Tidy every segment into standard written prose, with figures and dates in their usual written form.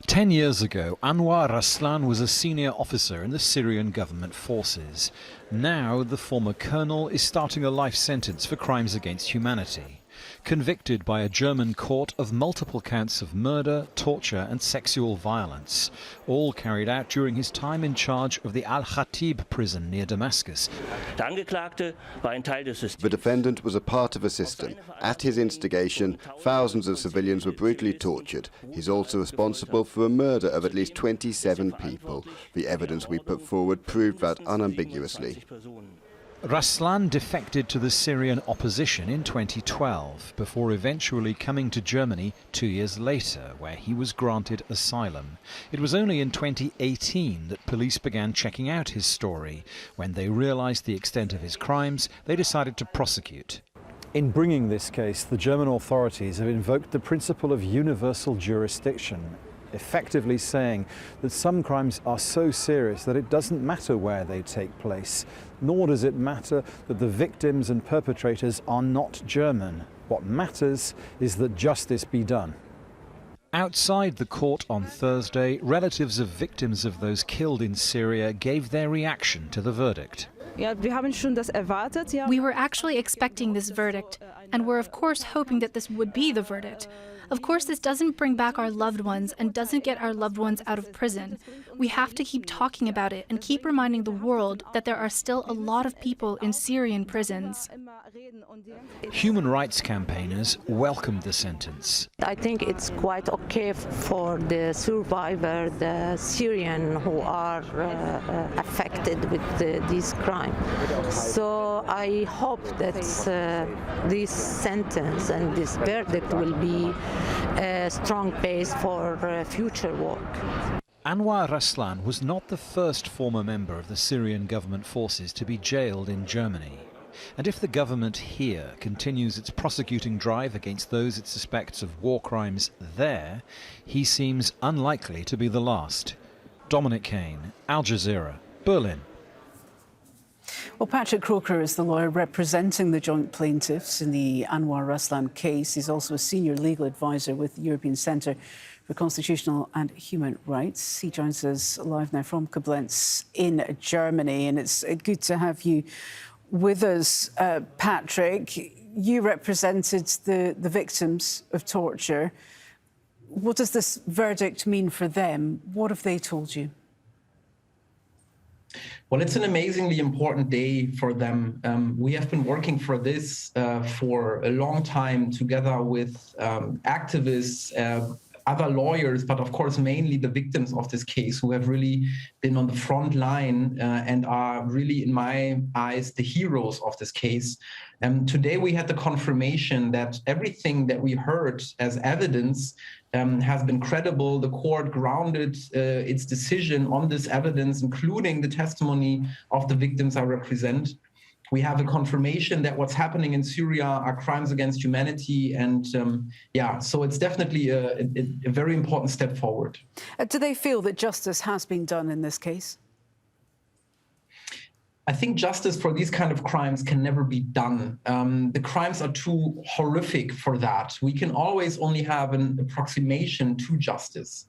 10 years ago, Anwar Raslan was a senior officer in the Syrian government forces. Now, the former colonel is starting a life sentence for crimes against humanity. Convicted by a German court of multiple counts of murder, torture and sexual violence, all carried out during his time in charge of the Al-Khatib prison near Damascus. The defendant was a part of a system. At his instigation, thousands of civilians were brutally tortured. He's also responsible for a murder of at least 27 people. The evidence we put forward proved that unambiguously. Raslan defected to the Syrian opposition in 2012, before eventually coming to Germany 2 years later, where he was granted asylum. It was only in 2018 that police began checking out his story. When they realized the extent of his crimes, they decided to prosecute. In bringing this case, the German authorities have invoked the principle of universal jurisdiction, effectively saying that some crimes are so serious that it doesn't matter where they take place, nor does it matter that the victims and perpetrators are not German. What matters is that justice be done. Outside the court on Thursday, relatives of victims of those killed in Syria gave their reaction to the verdict. We were actually expecting this verdict, and were of course hoping that this would be the verdict. Of course, this doesn't bring back our loved ones and doesn't get our loved ones out of prison. We have to keep talking about it and keep reminding the world that there are still a lot of people in Syrian prisons. Human rights campaigners welcomed the sentence. I think it's quite okay for the survivor, the Syrian who are affected with this crime. So I hope that this sentence and this verdict will be a strong base for future work. Anwar Raslan was not the first former member of the Syrian government forces to be jailed in Germany. And if the government here continues its prosecuting drive against those it suspects of war crimes there, he seems unlikely to be the last. Dominic, Kane, Al Jazeera, Berlin. Well, Patrick Croker is the lawyer representing the joint plaintiffs in the Anwar Raslan case. He's also a senior legal advisor with the European Centre for Constitutional and Human Rights. He joins us live now from Koblenz in Germany, and it's good to have you with us, Patrick. You represented the victims of torture. What does this verdict mean for them? What have they told you? Well, it's an amazingly important day for them. We have been working for this for a long time together with activists, other lawyers, but of course mainly the victims of this case, who have really been on the front line and are really, in my eyes, the heroes of this case. Today we had the confirmation that everything that we heard as evidence has been credible. The court grounded its decision on this evidence, including the testimony of the victims I represent. We have a confirmation that what's happening in Syria are crimes against humanity. And yeah, so it's definitely a very important step forward. Do they feel that justice has been done in this case? I think justice for these kind of crimes can never be done. The crimes are too horrific for that. We can always only have an approximation to justice.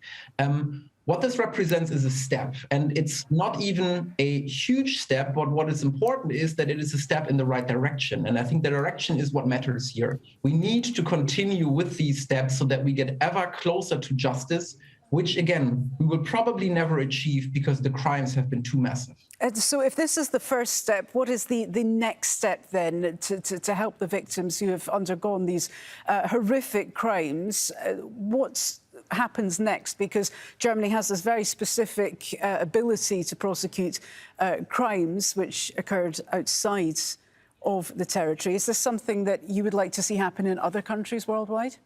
What this represents is a step, and it's not even a huge step, but what is important is that it is a step in the right direction. And I think the direction is what matters here. We need to continue with these steps so that we get ever closer to justice, which, again, we will probably never achieve because the crimes have been too massive. So if this is the first step, what is the next step then to help the victims who have undergone these horrific crimes? What happens next? Because Germany has this very specific ability to prosecute crimes which occurred outside of the territory. Is this something that you would like to see happen in other countries worldwide?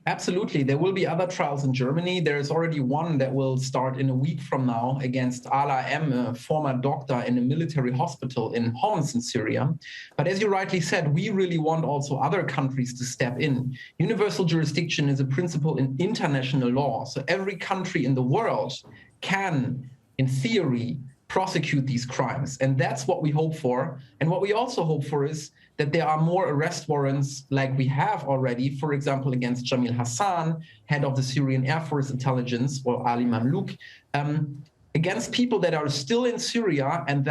Absolutely. There will be other trials in Germany. There is already one that will start in a week from now against Ala M, a former doctor in a military hospital in Homs in Syria. But as you rightly said, we really want also other countries to step in. Universal jurisdiction is a principle in international law. So every country in the world can, in theory, prosecute these crimes. And that's what we hope for. And what we also hope for is that there are more arrest warrants like we have already, for example, against Jamil Hassan, head of the Syrian Air Force Intelligence, or Ali Mamlouk, against people that are still in Syria and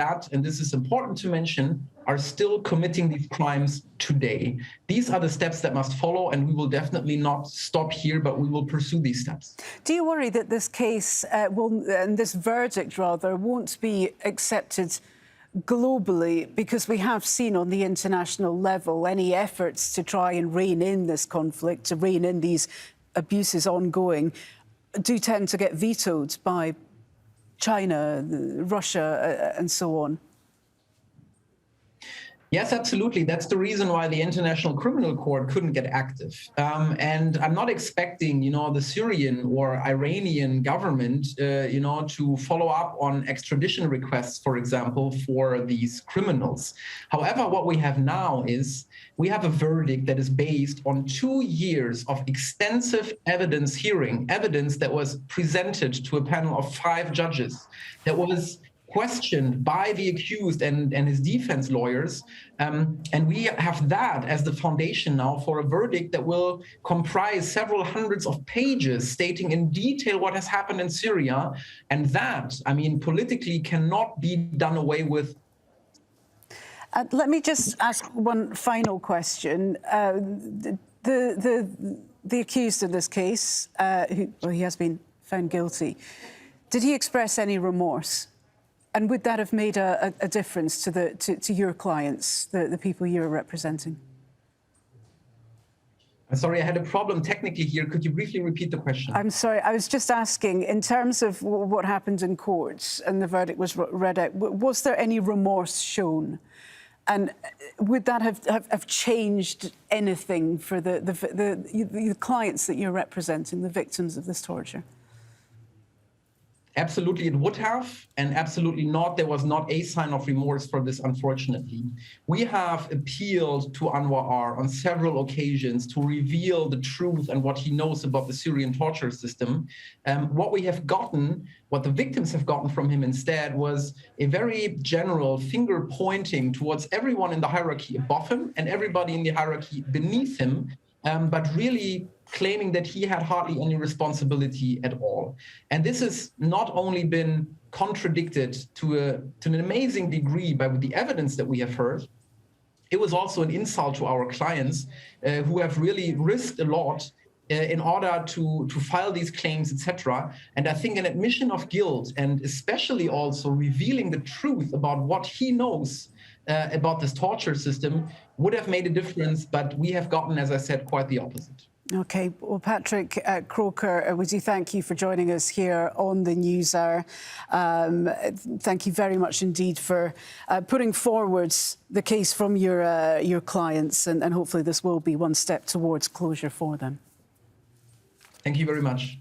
this is important to mention, are still committing these crimes today. These are the steps that must follow, and we will definitely not stop here, but we will pursue these steps. Do you worry that this case and this verdict rather won't be accepted globally, because we have seen on the international level any efforts to try and rein in this conflict, to rein in these abuses ongoing, do tend to get vetoed by China, Russia, and so on? Yes, absolutely. That's the reason why the International Criminal Court couldn't get active. And I'm not expecting, the Syrian or Iranian government, to follow up on extradition requests, for example, for these criminals. However, what we have now is we have a verdict that is based on 2 years of extensive evidence hearing, evidence that was presented to a panel of 5 judges, that was questioned by the accused and his defense lawyers. And we have that as the foundation now for a verdict that will comprise several hundreds of pages stating in detail what has happened in Syria. And that, politically cannot be done away with. Let me just ask one final question. The accused in this case, he has been found guilty, did he express any remorse? And would that have made a difference to your clients, the people you're representing? I'm sorry, I had a problem technically here. Could you briefly repeat the question? I'm sorry, I was just asking, in terms of what happened in court and the verdict was read out, was there any remorse shown? And would that have changed anything for the clients that you're representing, the victims of this torture? Absolutely, it would have, and absolutely not. There was not a sign of remorse for this, unfortunately. We have appealed to Anwar R. on several occasions to reveal the truth and what he knows about the Syrian torture system. What the victims have gotten from him instead was a very general finger pointing towards everyone in the hierarchy above him and everybody in the hierarchy beneath him, but really claiming that he had hardly any responsibility at all. And this has not only been contradicted to an amazing degree by the evidence that we have heard, it was also an insult to our clients who have really risked a lot in order to file these claims, etc. And I think an admission of guilt, and especially also revealing the truth about what he knows about this torture system, would have made a difference, but we have gotten, as I said, quite the opposite. OK, well, Patrick Croker, we do thank you for joining us here on the News Hour. Thank you very much indeed for putting forward the case from your clients, and hopefully this will be one step towards closure for them. Thank you very much.